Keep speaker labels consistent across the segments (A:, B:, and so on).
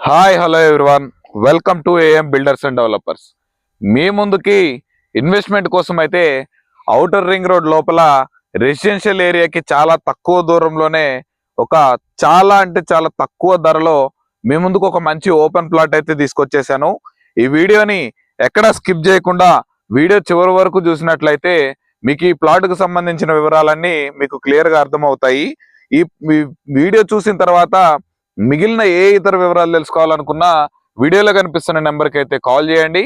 A: Hi hello everyone, welcome to AM builders and developers. మీ ముందుకి investment కోసం అయితే ఔటర్ రింగ్ రోడ్ లోపల రెసిడెన్షియల్ ఏరియాకి చాలా తక్కువ దూరంలోనే ఒక చాలా తక్కువ ధరలో మీ ముందుకు ఒక మంచి ఓపెన్ ప్లాట్ అయితే తీసుకొచ్చేసాను. ఈ వీడియోని ఎక్కడ స్కిప్ చేయకుండా వీడియో చివరి వరకు చూసినట్లయితే మీకు ఈ ప్లాట్కు సంబంధించిన వివరాలన్నీ మీకు క్లియర్గా అర్థమవుతాయి. ఈ వీడియో చూసిన తర్వాత మిగిలిన ఏ ఇతర వివరాలు తెలుసుకోవాలనుకున్నా వీడియోలో కనిపిస్తున్న నెంబర్కి అయితే కాల్ చేయండి.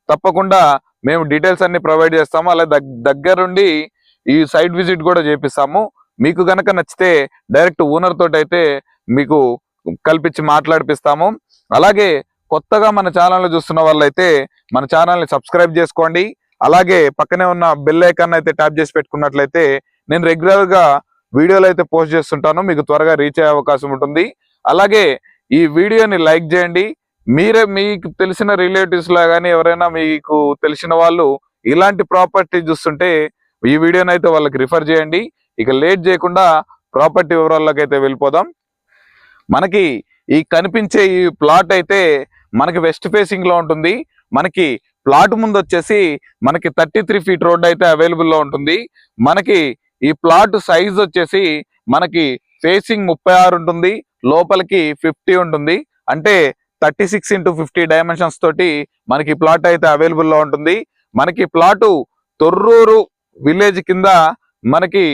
A: తప్పకుండా మేము డీటెయిల్స్ అన్ని ప్రొవైడ్ చేస్తాము. అలా దగ్గరుండి ఈ సైట్ విజిట్ కూడా చేపిస్తాము. మీకు గనక నచ్చితే డైరెక్ట్ ఓనర్ తోటి అయితే మీకు కల్పించి మాట్లాడిపిస్తాము. అలాగే కొత్తగా మన ఛానల్ చూస్తున్న వాళ్ళైతే మన ఛానల్ని సబ్స్క్రైబ్ చేసుకోండి. అలాగే పక్కనే ఉన్న బెల్ ఐకాన్ అయితే ట్యాప్ చేసి పెట్టుకున్నట్లయితే నేను రెగ్యులర్గా వీడియోలు అయితే పోస్ట్ చేస్తుంటాను, మీకు త్వరగా రీచ్ అయ్యే అవకాశం ఉంటుంది. అలాగే ఈ వీడియోని లైక్ చేయండి. మీకు తెలిసిన రిలేటివ్స్ లా కానీ ఎవరైనా మీకు తెలిసిన వాళ్ళు ఇలాంటి ప్రాపర్టీ చూస్తుంటే ఈ వీడియోని అయితే వాళ్ళకి రిఫర్ చేయండి. ఇక లేట్ చేయకుండా ప్రాపర్టీ వివరాల్లోకి అయితే వెళ్ళిపోదాం. మనకి ఈ కనిపించే ఈ ప్లాట్ అయితే మనకి వెస్ట్ ఫేసింగ్ లో ఉంటుంది. మనకి ప్లాట్ ముందు వచ్చేసి మనకి 33 ఫీట్ రోడ్ అయితే అవైలబుల్ లో ఉంటుంది. మనకి ఈ ప్లాట్ సైజ్ వచ్చేసి మనకి ఫేసింగ్ 36 ఉంటుంది, లోపలికి 50 ఉంటుంది. అంటే 36x50 డైమెన్షన్స్ తోటి మనకి ప్లాట్ అయితే అవైలబుల్ లో ఉంటుంది. మనకి ప్లాటు తొర్రూరు విలేజ్ కింద మనకి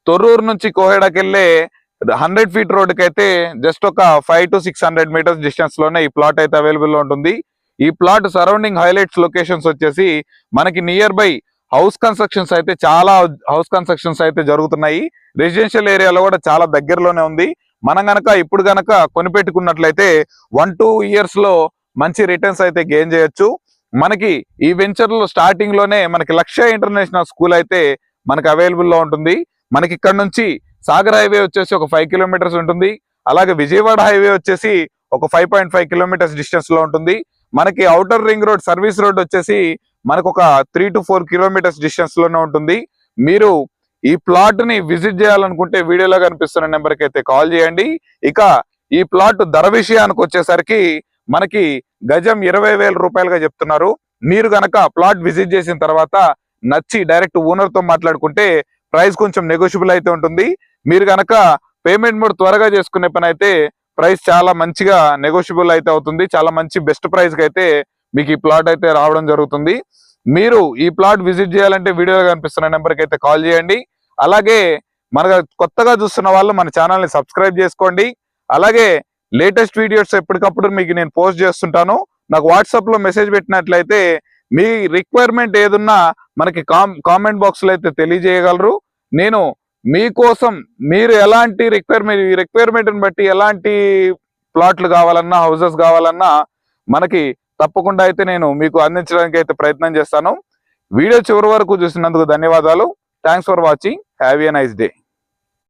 A: తొర్రూరు నుంచి కోహెడాకి వెళ్ళే 100 ఫీట్ రోడ్కి అయితే జస్ట్ ఒక 500 to 600 మీటర్స్ డిస్టెన్స్ లోనే ఈ ప్లాట్ అయితే అవైలబుల్ లో ఉంటుంది. ఈ ప్లాట్ సరౌండింగ్ హైలైట్స్ లొకేషన్స్ వచ్చేసి మనకి నియర్ బై హౌస్ కన్స్ట్రక్షన్స్ అయితే జరుగుతున్నాయి. రెసిడెన్షియల్ ఏరియాలో కూడా చాలా దగ్గరలోనే ఉంది. మనం ఇప్పుడు గనక కొనిపెట్టుకున్నట్లయితే 1-2 years లో మంచి రిటర్న్స్ అయితే గెయిన్ చేయొచ్చు. మనకి ఈ వెంచర్ లో స్టార్టింగ్ లోనే మనకి లక్ష్య ఇంటర్నేషనల్ స్కూల్ అయితే మనకి అవైలబుల్ లో ఉంటుంది. మనకి ఇక్కడ నుంచి సాగర్ హైవే వచ్చేసి ఒక 5 kilometers ఉంటుంది. అలాగే విజయవాడ హైవే వచ్చేసి ఒక 5.5 kilometers డిస్టెన్స్ లో ఉంటుంది. మనకి outer ring road service road వచ్చేసి మనకు ఒక 3 to 4 kilometers డిస్టెన్స్ లోనే ఉంటుంది. మీరు ఈ ప్లాట్ ని విజిట్ చేయాలనుకుంటే వీడియోలో కనిపిస్తున్న నెంబర్కి అయితే కాల్ చేయండి. ఇక ఈ ప్లాట్ ధర విషయానికి వచ్చేసరికి మనకి గజం 20,000 రూపాయలుగా చెప్తున్నారు. మీరు గనక ప్లాట్ విజిట్ చేసిన తర్వాత నచ్చి డైరెక్ట్ ఓనర్ తో మాట్లాడుకుంటే ప్రైస్ కొంచెం నెగోషియబుల్ అయితే ఉంటుంది. మీరు గనక పేమెంట్ మోడ్ త్వరగా చేసుకునే పని అయితే ప్రైస్ చాలా మంచిగా నెగోషియబుల్ అయితే అవుతుంది. చాలా మంచి బెస్ట్ ప్రైస్ కి అయితే మీకు ఈ ప్లాట్ అయితే రావడం జరుగుతుంది. మీరు ఈ ప్లాట్ విజిట్ చేయాలంటే వీడియోలో కనిపిస్తున్న నెంబర్కి అయితే కాల్ చేయండి. అలాగే మన కొత్తగా చూస్తున్న వాళ్ళు మన ఛానల్ని సబ్స్క్రైబ్ చేసుకోండి. అలాగే లేటెస్ట్ వీడియోస్ ఎప్పటికప్పుడు మీకు నేను పోస్ట్ చేస్తుంటాను. నాకు వాట్సాప్ లో మెసేజ్ పెట్టినట్లయితే మీ రిక్వైర్మెంట్ ఏదున్నా మనకి కామెంట్ బాక్స్ లో అయితే తెలియజేయగలరు. నేను మీకోసం మీరు ఎలాంటి రిక్వైర్మెంట్ని బట్టి ఎలాంటి ప్లాట్లు కావాలన్నా హౌసెస్ కావాలన్నా మనకి తప్పకుండా అయితే నేను మీకు అందించడానికి అయితే ప్రయత్నం చేస్తాను. వీడియో చివరి వరకు చూసినందుకు ధన్యవాదాలు. Thanks for watching. Have a nice day.